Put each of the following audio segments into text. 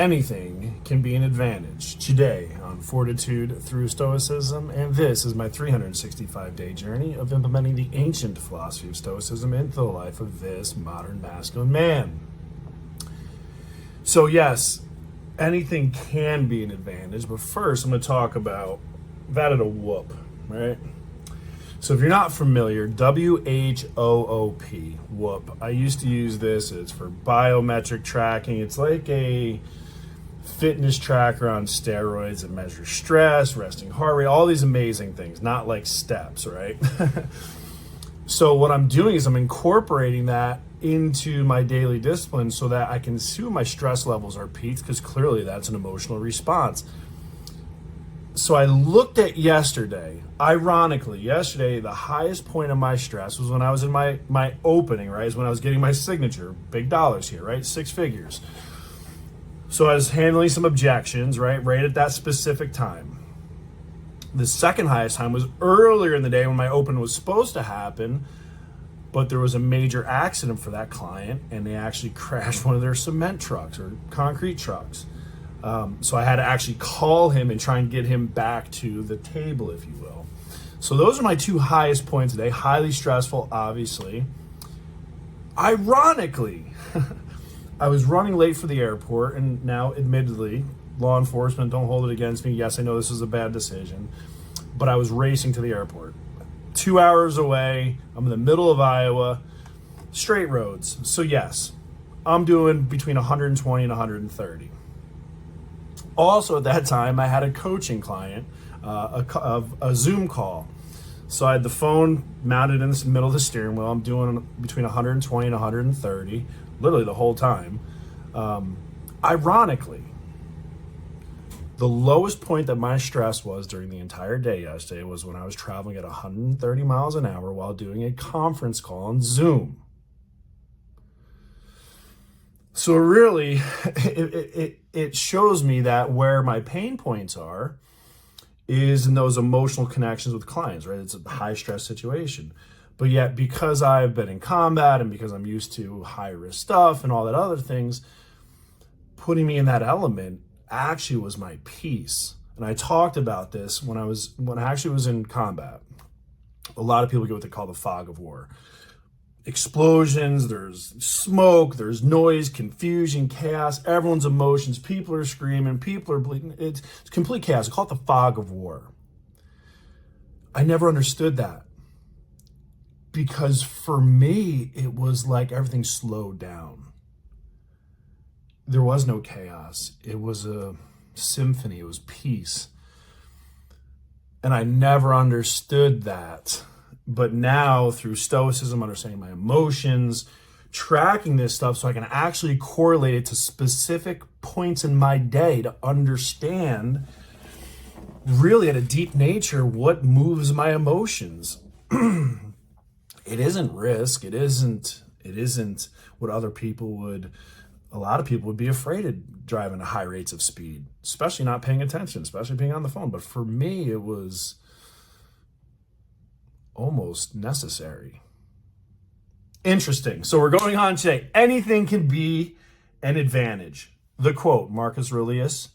anything can be an advantage. Today on Fortitude Through Stoicism, and this is my 365-day journey of implementing the ancient philosophy of Stoicism into the life of this modern masculine man. So yes, anything can be an advantage, but first I'm going to talk about that at a whoop, right? So if you're not familiar, WHOOP, whoop. I used to use this. It's for biometric tracking. It's like a fitness tracker on steroids that measures stress, resting heart rate, all these amazing things, not like steps, right? So what I'm doing is I'm incorporating that into my daily discipline so that I can see when my stress levels are peaked, because clearly that's an emotional response. So I looked at yesterday. Ironically, yesterday, the highest point of my stress was when I was in my opening, right? Is when I was getting my signature, big dollars here, right? 6 figures. So I was handling some objections, right at that specific time. The second highest time was earlier in the day when my open was supposed to happen, but there was a major accident for that client, and they actually crashed one of their cement trucks or concrete trucks. So I had to actually call him and try and get him back to the table, if you will. So those are my 2 highest points today. Highly stressful, obviously. Ironically, I was running late for the airport, and now, admittedly, law enforcement, don't hold it against me. Yes, I know this was a bad decision, but I was racing to the airport. 2 hours away, I'm in the middle of Iowa, straight roads. So yes, I'm doing between 120 and 130. Also at that time, I had a coaching client, a Zoom call. So I had the phone mounted in the middle of the steering wheel. I'm doing between 120 and 130, literally the whole time. Ironically, the lowest point that my stress was during the entire day yesterday was when I was traveling at 130 miles an hour while doing a conference call on Zoom. So really, it shows me that where my pain points are is in those emotional connections with clients, right? It's a high stress situation. But yet, because I've been in combat and because I'm used to high risk stuff and all that other things, putting me in that element actually was my peace. And I talked about this when I actually was in combat. A lot of people get what they call the fog of war. Explosions, there's smoke, there's noise, confusion, chaos, everyone's emotions, people are screaming, people are bleeding. It's complete chaos. I call it the fog of war. I never understood that, because for me, it was like everything slowed down. There was no chaos. It was a symphony. It was peace. And I never understood that. But now, through Stoicism, understanding my emotions, tracking this stuff so I can actually correlate it to specific points in my day to understand, really at a deep nature, what moves my emotions. It isn't risk. It isn't what a lot of people would be afraid of driving at high rates of speed, especially not paying attention, especially being on the phone. But for me, it was almost necessary. Interesting. So we're going on today. Anything can be an advantage. The quote, Marcus Aurelius,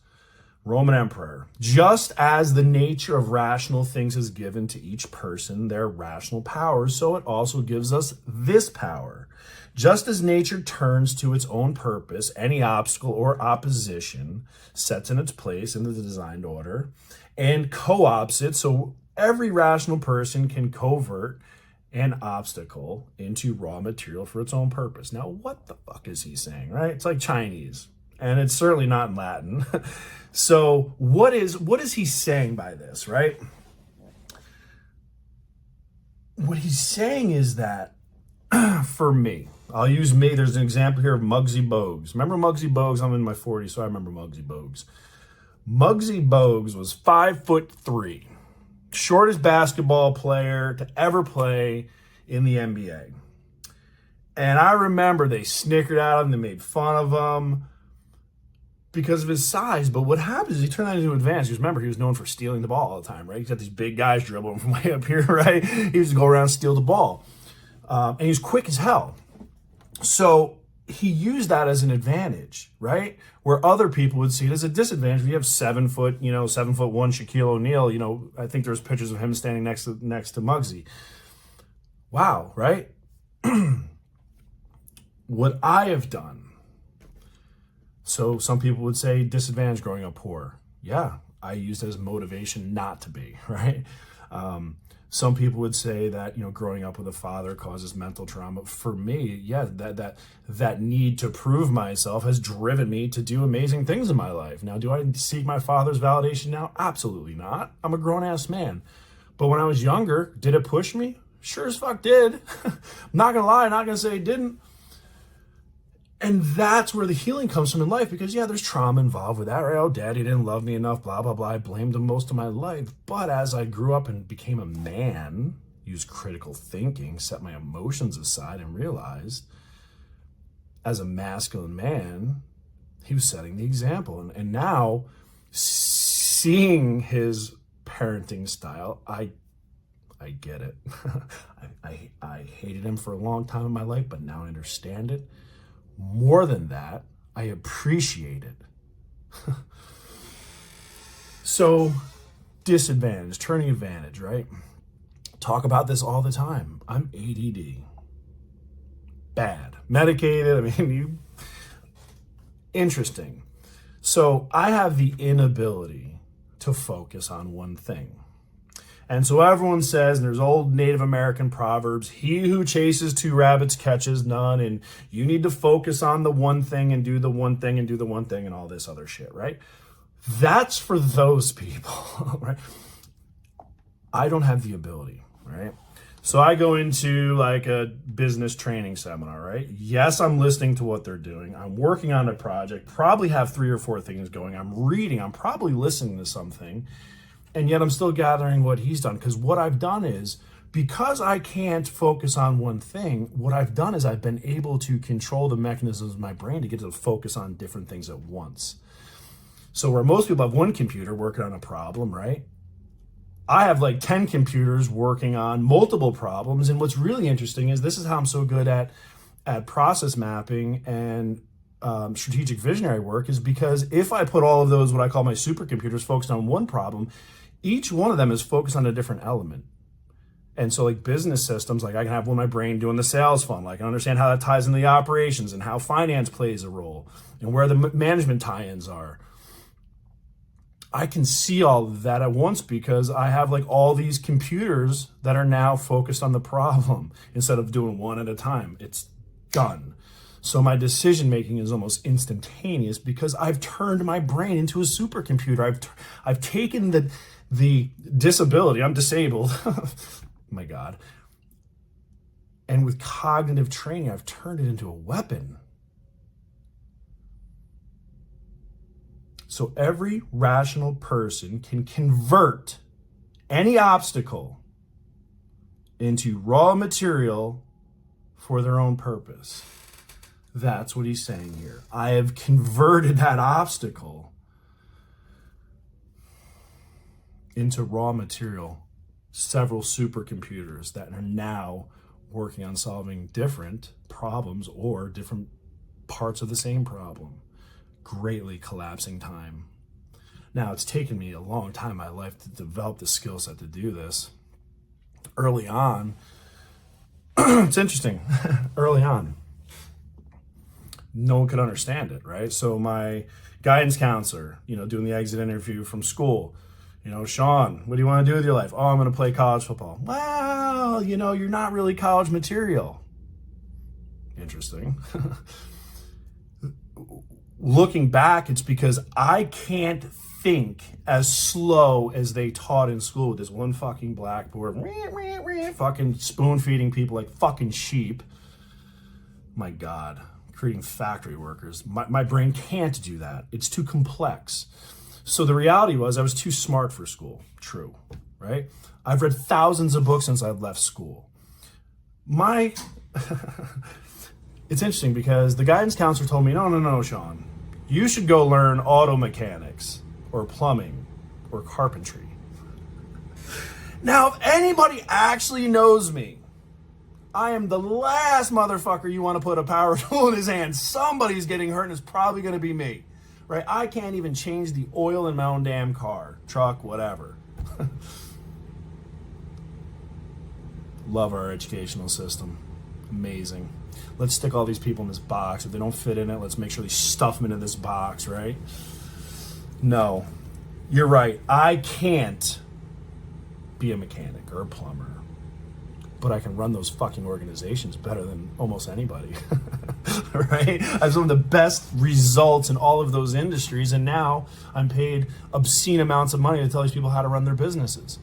Roman emperor: just as the nature of rational things is given to each person their rational powers, so it also gives us this power. Just as nature turns to its own purpose, any obstacle or opposition sets in its place in the designed order and co-opts it, so every rational person can convert an obstacle into raw material for its own purpose. Now, what the fuck is he saying, right? It's like Chinese, and it's certainly not in Latin. So what is he saying by this, right? What he's saying is that, for me, I'll use me. There's an example here of Muggsy Bogues. Remember Muggsy Bogues? I'm in my 40s, so I remember Muggsy Bogues. Muggsy Bogues was 5'3", shortest basketball player to ever play in the NBA. And I remember they snickered at him, they made fun of him because of his size. But what happens is he turned that into an advantage. Because remember, he was known for stealing the ball all the time, right? He's got these big guys dribbling from way up here, right? He used to go around and steal the ball. And he was quick as hell. So he used that as an advantage, right? Where other people would see it as a disadvantage. We have 7 foot, 7'1" Shaquille O'Neal. I think there's pictures of him standing next to Muggsy. Wow, right? What I have done. So some people would say disadvantage growing up poor. Yeah, I used it as motivation not to be, right? Some people would say that, growing up with a father causes mental trauma. For me, yeah, that need to prove myself has driven me to do amazing things in my life. Now, do I seek my father's validation now? Absolutely not. I'm a grown-ass man. But when I was younger, did it push me? Sure as fuck did. I'm not gonna lie, not gonna say it didn't. And that's where the healing comes from in life, because yeah, there's trauma involved with that, right? Oh, daddy didn't love me enough, blah, blah, blah. I blamed him most of my life. But as I grew up and became a man, used critical thinking, set my emotions aside, and realized as a masculine man, he was setting the example. And now seeing his parenting style, I get it. I hated him for a long time in my life, but now I understand it. More than that, I appreciate it. So, disadvantage, turning advantage, right? Talk about this all the time. I'm ADD. Bad. Medicated. Interesting. So, I have the inability to focus on one thing. And so everyone says, and there's old Native American proverbs, he who chases 2 rabbits catches none, and you need to focus on the one thing and do the one thing and do the one thing and all this other shit, right? That's for those people, right? I don't have the ability, right? So I go into like a business training seminar, right? Yes, I'm listening to what they're doing. I'm working on a project, probably have 3 or 4 things going. I'm reading, I'm probably listening to something. And yet I'm still gathering what he's done, because what I've done is, because I can't focus on one thing, what I've done is I've been able to control the mechanisms of my brain to get to focus on different things at once. So where most people have one computer working on a problem, right? I have like 10 computers working on multiple problems. And what's really interesting is this is how I'm so good at process mapping and strategic visionary work, is because if I put all of those, what I call my supercomputers, focused on one problem, each one of them is focused on a different element. And so like business systems, like I can have one in my brain doing the sales funnel. I can understand how that ties into the operations and how finance plays a role and where the management tie-ins are. I can see all of that at once because I have like all these computers that are now focused on the problem instead of doing one at a time. It's done. So my decision making is almost instantaneous because I've turned my brain into a supercomputer. I've taken the disability, I'm disabled, my God, and with cognitive training, I've turned it into a weapon. So every rational person can convert any obstacle into raw material for their own purpose. That's what he's saying here. I have converted that obstacle into raw material, several supercomputers that are now working on solving different problems or different parts of the same problem, greatly collapsing time. Now, it's taken me a long time in my life to develop the skill set to do this. Early on, it's interesting, early on, no one could understand it, right? So my guidance counselor, doing the exit interview from school, Shawn, what do you want to do with your life? Oh, I'm going to play college football. Well, you're not really college material. Interesting. Looking back, it's because I can't think as slow as they taught in school with this one fucking blackboard, fucking spoon feeding people like fucking sheep. My God, creating factory workers. My brain can't do that. It's too complex. So the reality was I was too smart for school. True, right? I've read thousands of books since I've left school. It's interesting because the guidance counselor told me, no, Shawn, you should go learn auto mechanics or plumbing or carpentry. Now, if anybody actually knows me, I am the last motherfucker you want to put a power tool in his hand. Somebody's getting hurt and it's probably going to be me. Right? I can't even change the oil in my own damn car, truck, whatever. Love our educational system. Amazing. Let's stick all these people in this box. If they don't fit in it, let's make sure they stuff them into this box, right? No, you're right. I can't be a mechanic or a plumber, but I can run those fucking organizations better than almost anybody, right? I have some of the best results in all of those industries, and now I'm paid obscene amounts of money to tell these people how to run their businesses.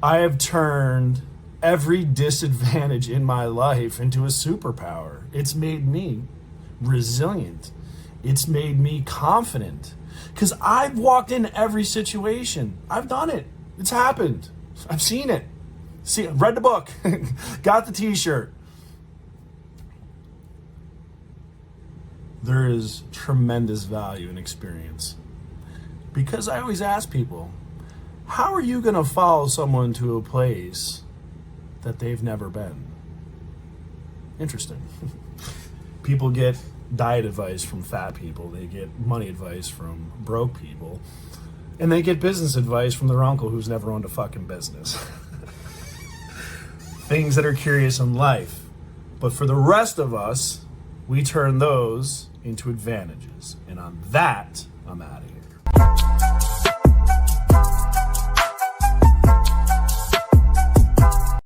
I have turned every disadvantage in my life into a superpower. It's made me resilient. It's made me confident because I've walked in every situation. I've done it. It's happened. I've seen it. Read the book. Got the t-shirt. There is tremendous value in experience because I always ask people, how are you going to follow someone to a place that they've never been? Interesting. People get diet advice from fat people. They get money advice from broke people. And they get business advice from their uncle who's never owned a fucking business. Things that are curious in life. But for the rest of us, we turn those into advantages. And on that, I'm out of here.